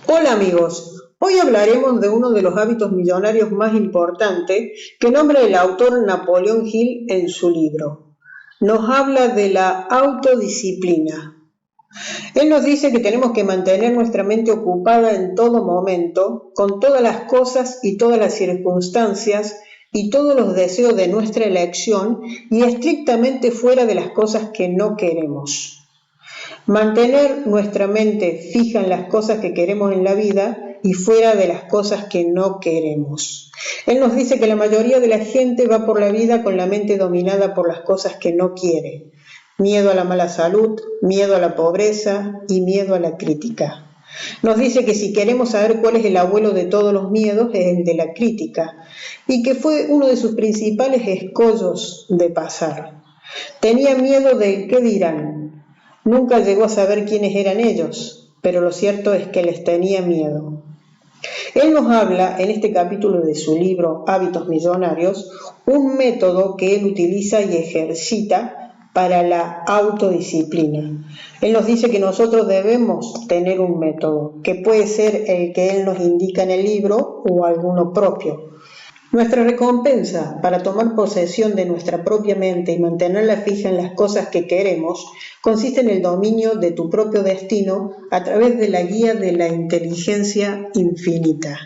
Hola amigos, hoy hablaremos de uno de los hábitos millonarios más importantes que nombra el autor Napoleón Hill en su libro. Nos habla de la autodisciplina. Él nos dice que tenemos que mantener nuestra mente ocupada en todo momento, con todas las cosas y todas las circunstancias y todos los deseos de nuestra elección y estrictamente fuera de las cosas que no queremos. Mantener nuestra mente fija en las cosas que queremos en la vida y fuera de las cosas que no queremos. Él nos dice que la mayoría de la gente va por la vida con la mente dominada por las cosas que no quiere. Miedo a la mala salud, miedo a la pobreza y miedo a la crítica. Nos dice que si queremos saber cuál es el abuelo de todos los miedos es el de la crítica y que fue uno de sus principales escollos de pasar. Tenía miedo del qué dirán. Nunca llegó a saber quiénes eran ellos, pero lo cierto es que les tenía miedo. Él nos habla en este capítulo de su libro Hábitos Millonarios, un método que él utiliza y ejercita para la autodisciplina. Él nos dice que nosotros debemos tener un método, que puede ser el que él nos indica en el libro o alguno propio. Nuestra recompensa para tomar posesión de nuestra propia mente y mantenerla fija en las cosas que queremos consiste en el dominio de tu propio destino a través de la guía de la inteligencia infinita.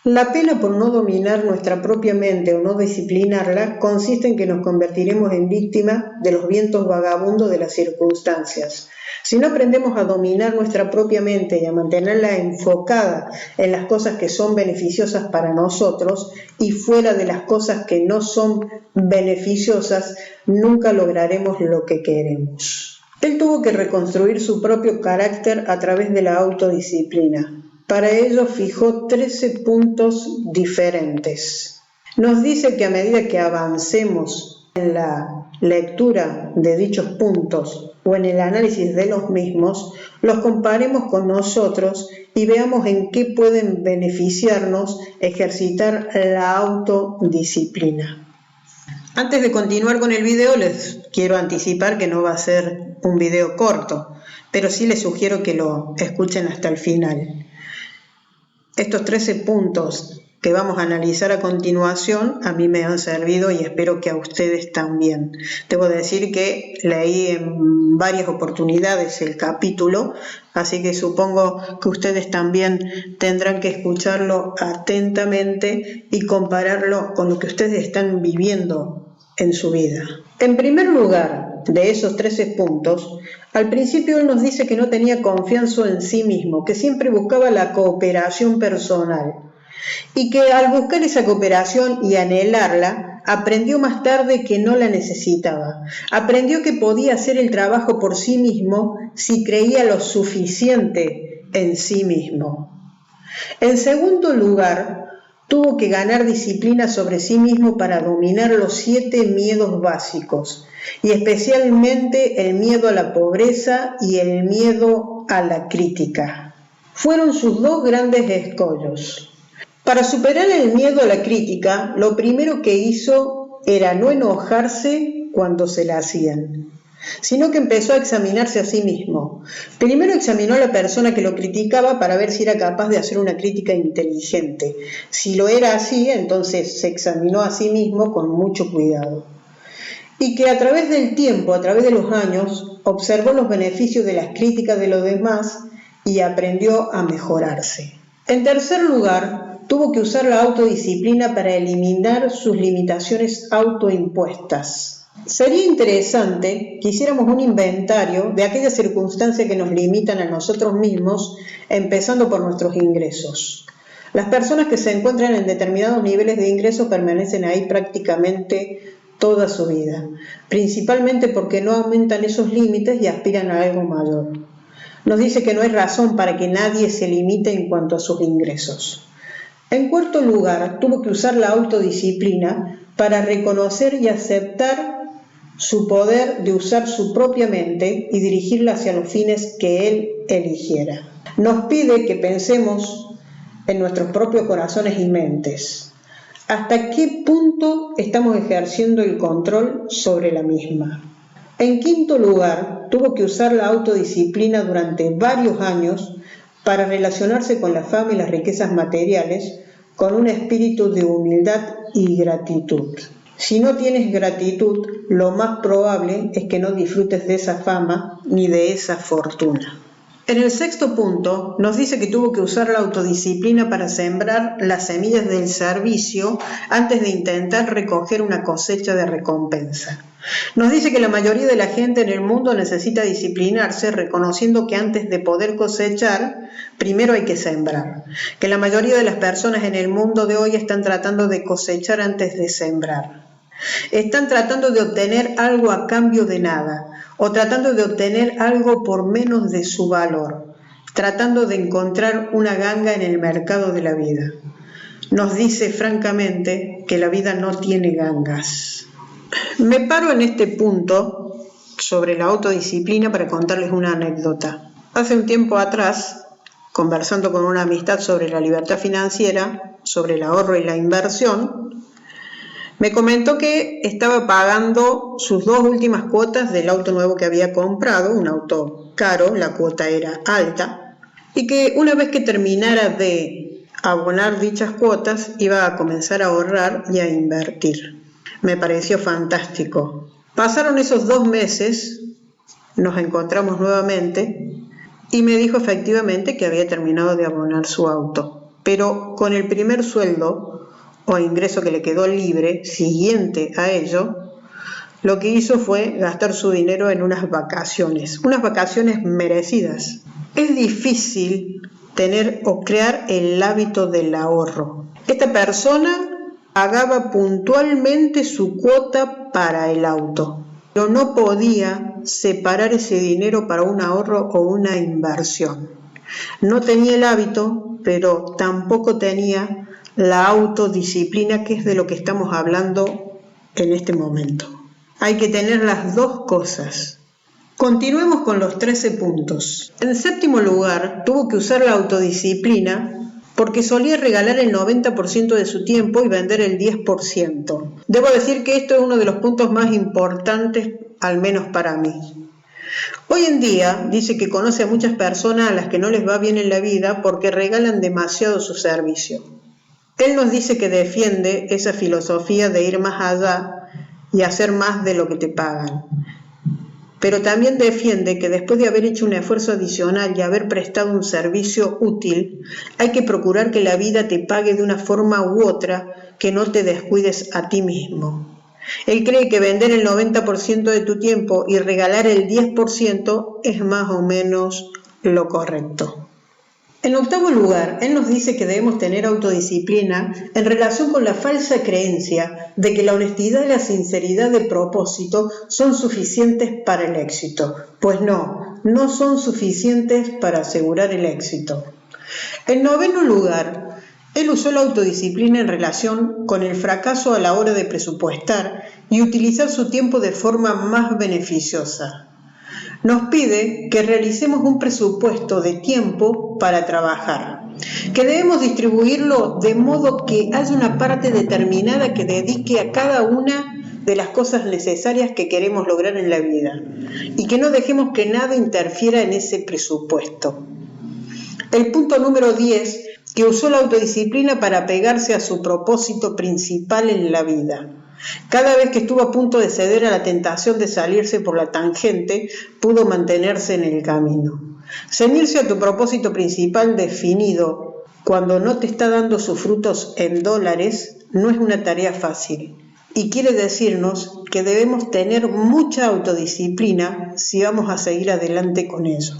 La pena por no dominar nuestra propia mente o no disciplinarla consiste en que nos convertiremos en víctimas de los vientos vagabundos de las circunstancias. Si no aprendemos a dominar nuestra propia mente y a mantenerla enfocada en las cosas que son beneficiosas para nosotros y fuera de las cosas que no son beneficiosas, nunca lograremos lo que queremos. Él tuvo que reconstruir su propio carácter a través de la autodisciplina. Para ello fijó 13 puntos diferentes. Nos dice que a medida que avancemos en la lectura de dichos puntos o en el análisis de los mismos, los comparemos con nosotros y veamos en qué pueden beneficiarnos ejercitar la autodisciplina. Antes de continuar con el video, les quiero anticipar que no va a ser un video corto, pero sí les sugiero que lo escuchen hasta el final. Estos 13 puntos que vamos a analizar a continuación a mí me han servido y espero que a ustedes también. Debo decir que leí en varias oportunidades el capítulo, así que supongo que ustedes también tendrán que escucharlo atentamente y compararlo con lo que ustedes están viviendo en su vida. En primer lugar, de esos 13 puntos, al principio él nos dice que no tenía confianza en sí mismo, que siempre buscaba la cooperación personal y que al buscar esa cooperación y anhelarla, aprendió más tarde que no la necesitaba. Aprendió que podía hacer el trabajo por sí mismo si creía lo suficiente en sí mismo. En segundo lugar, tuvo que ganar disciplina sobre sí mismo para dominar los 7 miedos básicos, y especialmente el miedo a la pobreza y el miedo a la crítica. Fueron sus 2 grandes escollos. Para superar el miedo a la crítica, lo primero que hizo era no enojarse cuando se la hacían, sino que empezó a examinarse a sí mismo. Primero examinó a la persona que lo criticaba para ver si era capaz de hacer una crítica inteligente. Si lo era así, entonces se examinó a sí mismo con mucho cuidado. Y que a través del tiempo, a través de los años, observó los beneficios de las críticas de los demás y aprendió a mejorarse. En tercer lugar, tuvo que usar la autodisciplina para eliminar sus limitaciones autoimpuestas. Sería interesante que hiciéramos un inventario de aquellas circunstancias que nos limitan a nosotros mismos, empezando por nuestros ingresos. Las personas que se encuentran en determinados niveles de ingresos permanecen ahí prácticamente toda su vida, principalmente porque no aumentan esos límites y aspiran a algo mayor. Nos dice que no hay razón para que nadie se limite en cuanto a sus ingresos. En cuarto lugar, tuvo que usar la autodisciplina para reconocer y aceptar su poder de usar su propia mente y dirigirla hacia los fines que él eligiera. Nos pide que pensemos en nuestros propios corazones y mentes. ¿Hasta qué punto estamos ejerciendo el control sobre la misma? En quinto lugar, tuvo que usar la autodisciplina durante varios años para relacionarse con la fama y las riquezas materiales con un espíritu de humildad y gratitud. Si no tienes gratitud, lo más probable es que no disfrutes de esa fama ni de esa fortuna. En el sexto punto nos dice que tuvo que usar la autodisciplina para sembrar las semillas del servicio antes de intentar recoger una cosecha de recompensa. Nos dice que la mayoría de la gente en el mundo necesita disciplinarse, reconociendo que antes de poder cosechar, primero hay que sembrar. Que la mayoría de las personas en el mundo de hoy están tratando de cosechar antes de sembrar. Están tratando de obtener algo a cambio de nada, o tratando de obtener algo por menos de su valor, tratando de encontrar una ganga en el mercado de la vida. Nos dice francamente que la vida no tiene gangas. Me paro en este punto sobre la autodisciplina para contarles una anécdota. Hace un tiempo atrás, conversando con una amistad sobre la libertad financiera, sobre el ahorro y la inversión, me comentó que estaba pagando sus 2 últimas cuotas del auto nuevo que había comprado, un auto caro, la cuota era alta, y que una vez que terminara de abonar dichas cuotas iba a comenzar a ahorrar y a invertir. Me pareció fantástico. Pasaron esos 2 meses, nos encontramos nuevamente y me dijo efectivamente que había terminado de abonar su auto, pero con el primer sueldo o ingreso que le quedó libre siguiente a ello, lo que hizo fue gastar su dinero en unas vacaciones merecidas. Es difícil tener o crear el hábito del ahorro. Esta persona pagaba puntualmente su cuota para el auto, pero no podía separar ese dinero para un ahorro o una inversión. No tenía el hábito, pero tampoco tenía la autodisciplina, que es de lo que estamos hablando en este momento. Hay que tener las 2 cosas. Continuemos con los 13 puntos. En séptimo lugar, tuvo que usar la autodisciplina porque solía regalar el 90% de su tiempo y vender el 10%. Debo decir que esto es uno de los puntos más importantes, al menos para mí. Hoy en día dice que conoce a muchas personas a las que no les va bien en la vida porque regalan demasiado su servicio. Él nos dice que defiende esa filosofía de ir más allá y hacer más de lo que te pagan. Pero también defiende que después de haber hecho un esfuerzo adicional y haber prestado un servicio útil, hay que procurar que la vida te pague de una forma u otra, que no te descuides a ti mismo. Él cree que vender el 90% de tu tiempo y regalar el 10% es más o menos lo correcto. En octavo lugar, él nos dice que debemos tener autodisciplina en relación con la falsa creencia de que la honestidad y la sinceridad de propósito son suficientes para el éxito. Pues no son suficientes para asegurar el éxito. En noveno lugar, él usó la autodisciplina en relación con el fracaso a la hora de presupuestar y utilizar su tiempo de forma más beneficiosa. Nos pide que realicemos un presupuesto de tiempo para trabajar, que debemos distribuirlo de modo que haya una parte determinada que dedique a cada una de las cosas necesarias que queremos lograr en la vida y que no dejemos que nada interfiera en ese presupuesto. El punto número 10, que usó la autodisciplina para apegarse a su propósito principal en la vida. Cada vez que estuvo a punto de ceder a la tentación de salirse por la tangente, pudo mantenerse en el camino. Ceñirse a tu propósito principal definido cuando no te está dando sus frutos en dólares no es una tarea fácil y quiere decirnos que debemos tener mucha autodisciplina si vamos a seguir adelante con ello.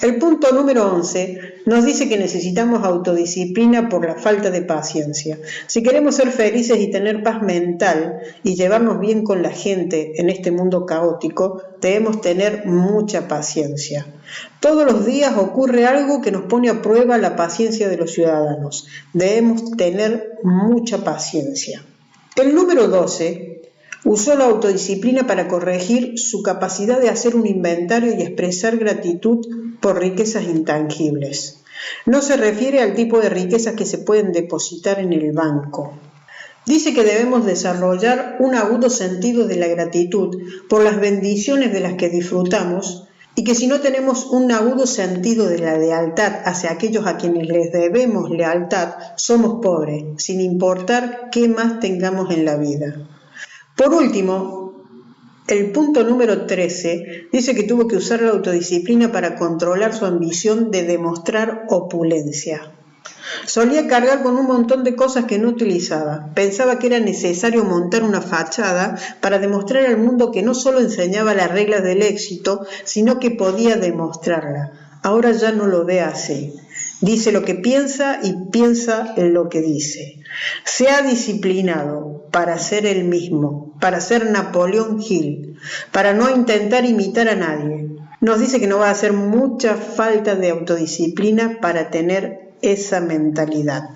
El punto número 11 nos dice que necesitamos autodisciplina por la falta de paciencia. Si queremos ser felices y tener paz mental y llevarnos bien con la gente en este mundo caótico, debemos tener mucha paciencia. Todos los días ocurre algo que nos pone a prueba la paciencia de los ciudadanos. Debemos tener mucha paciencia. El número 12 usó la autodisciplina para corregir su capacidad de hacer un inventario y expresar gratitud por riquezas intangibles. No se refiere al tipo de riquezas que se pueden depositar en el banco. Dice que debemos desarrollar un agudo sentido de la gratitud por las bendiciones de las que disfrutamos y que si no tenemos un agudo sentido de la lealtad hacia aquellos a quienes les debemos lealtad, somos pobres, sin importar qué más tengamos en la vida. Por último, el punto número 13 dice que tuvo que usar la autodisciplina para controlar su ambición de demostrar opulencia. Solía cargar con un montón de cosas que no utilizaba. Pensaba que era necesario montar una fachada para demostrar al mundo que no solo enseñaba las reglas del éxito, sino que podía demostrarla. Ahora ya no lo ve así. Dice lo que piensa y piensa en lo que dice. Se ha disciplinado para ser él mismo, para ser Napoleón Hill, para no intentar imitar a nadie. Nos dice que no va a hacer mucha falta de autodisciplina para tener esa mentalidad.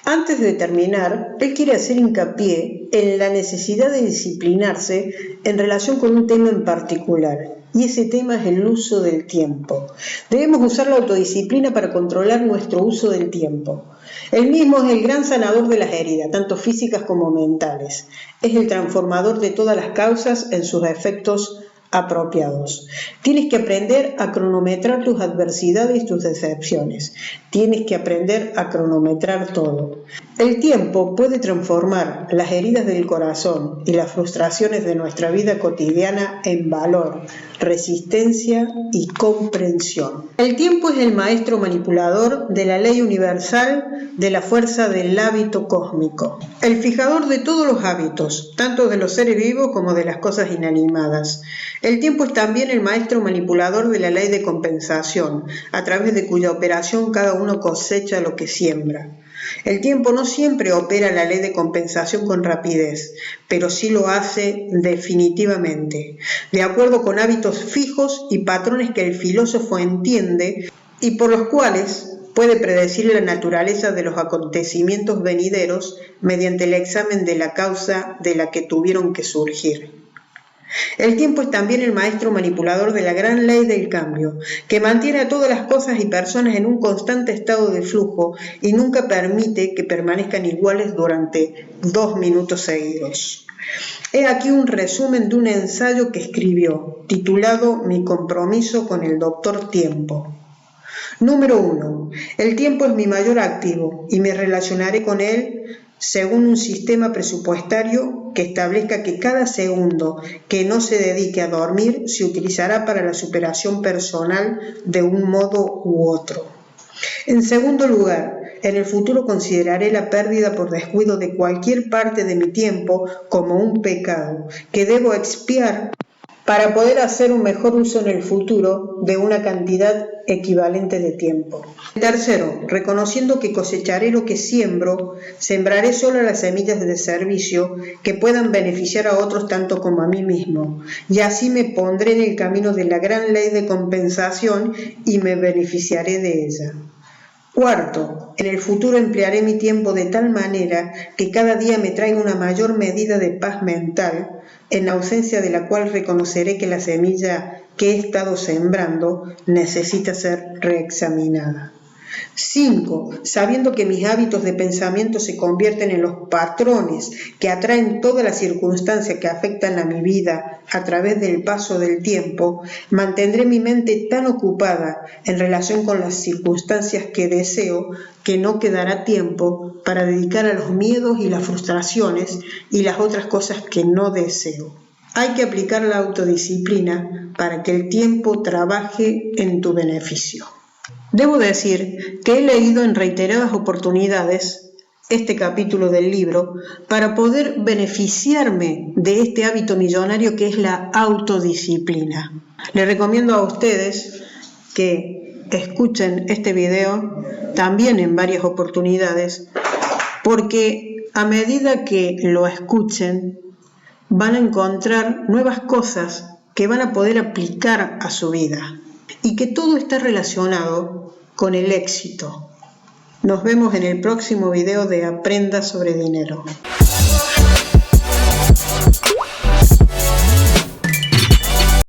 Antes de terminar, él quiere hacer hincapié en la necesidad de disciplinarse en relación con un tema en particular, y ese tema es el uso del tiempo. Debemos usar la autodisciplina para controlar nuestro uso del tiempo. Él mismo es el gran sanador de las heridas, tanto físicas como mentales. Es el transformador de todas las causas en sus efectos apropiados. Tienes que aprender a cronometrar tus adversidades y tus decepciones. Tienes que aprender a cronometrar todo. El tiempo puede transformar las heridas del corazón y las frustraciones de nuestra vida cotidiana en valor, resistencia y comprensión. El tiempo es el maestro manipulador de la ley universal de la fuerza del hábito cósmico, el fijador de todos los hábitos, tanto de los seres vivos como de las cosas inanimadas. El tiempo es también el maestro manipulador de la ley de compensación, a través de cuya operación cada uno cosecha lo que siembra. El tiempo no siempre opera la ley de compensación con rapidez, pero sí lo hace definitivamente, de acuerdo con hábitos fijos y patrones que el filósofo entiende y por los cuales puede predecir la naturaleza de los acontecimientos venideros mediante el examen de la causa de la que tuvieron que surgir. El tiempo es también el maestro manipulador de la gran ley del cambio, que mantiene a todas las cosas y personas en un constante estado de flujo y nunca permite que permanezcan iguales durante 2 minutos seguidos. He aquí un resumen de un ensayo que escribió, titulado Mi compromiso con el Doctor Tiempo. Número 1. El tiempo es mi mayor activo y me relacionaré con él según un sistema presupuestario que establezca que cada segundo que no se dedique a dormir se utilizará para la superación personal de un modo u otro. En segundo lugar, en el futuro consideraré la pérdida por descuido de cualquier parte de mi tiempo como un pecado que debo expiar para poder hacer un mejor uso en el futuro de una cantidad equivalente de tiempo. Tercero, reconociendo que cosecharé lo que siembro, sembraré solo las semillas de servicio que puedan beneficiar a otros tanto como a mí mismo, y así me pondré en el camino de la gran ley de compensación y me beneficiaré de ella. Cuarto, en el futuro emplearé mi tiempo de tal manera que cada día me traiga una mayor medida de paz mental, en ausencia de la cual reconoceré que la semilla que he estado sembrando necesita ser reexaminada. 5. Sabiendo que mis hábitos de pensamiento se convierten en los patrones que atraen todas las circunstancias que afectan a mi vida a través del paso del tiempo, mantendré mi mente tan ocupada en relación con las circunstancias que deseo que no quedará tiempo para dedicar a los miedos y las frustraciones y las otras cosas que no deseo. Hay que aplicar la autodisciplina para que el tiempo trabaje en tu beneficio. Debo decir que he leído en reiteradas oportunidades este capítulo del libro para poder beneficiarme de este hábito millonario que es la autodisciplina. Les recomiendo a ustedes que escuchen este video también en varias oportunidades, porque a medida que lo escuchen van a encontrar nuevas cosas que van a poder aplicar a su vida. Y que todo está relacionado con el éxito. Nos vemos en el próximo video de Aprenda sobre Dinero.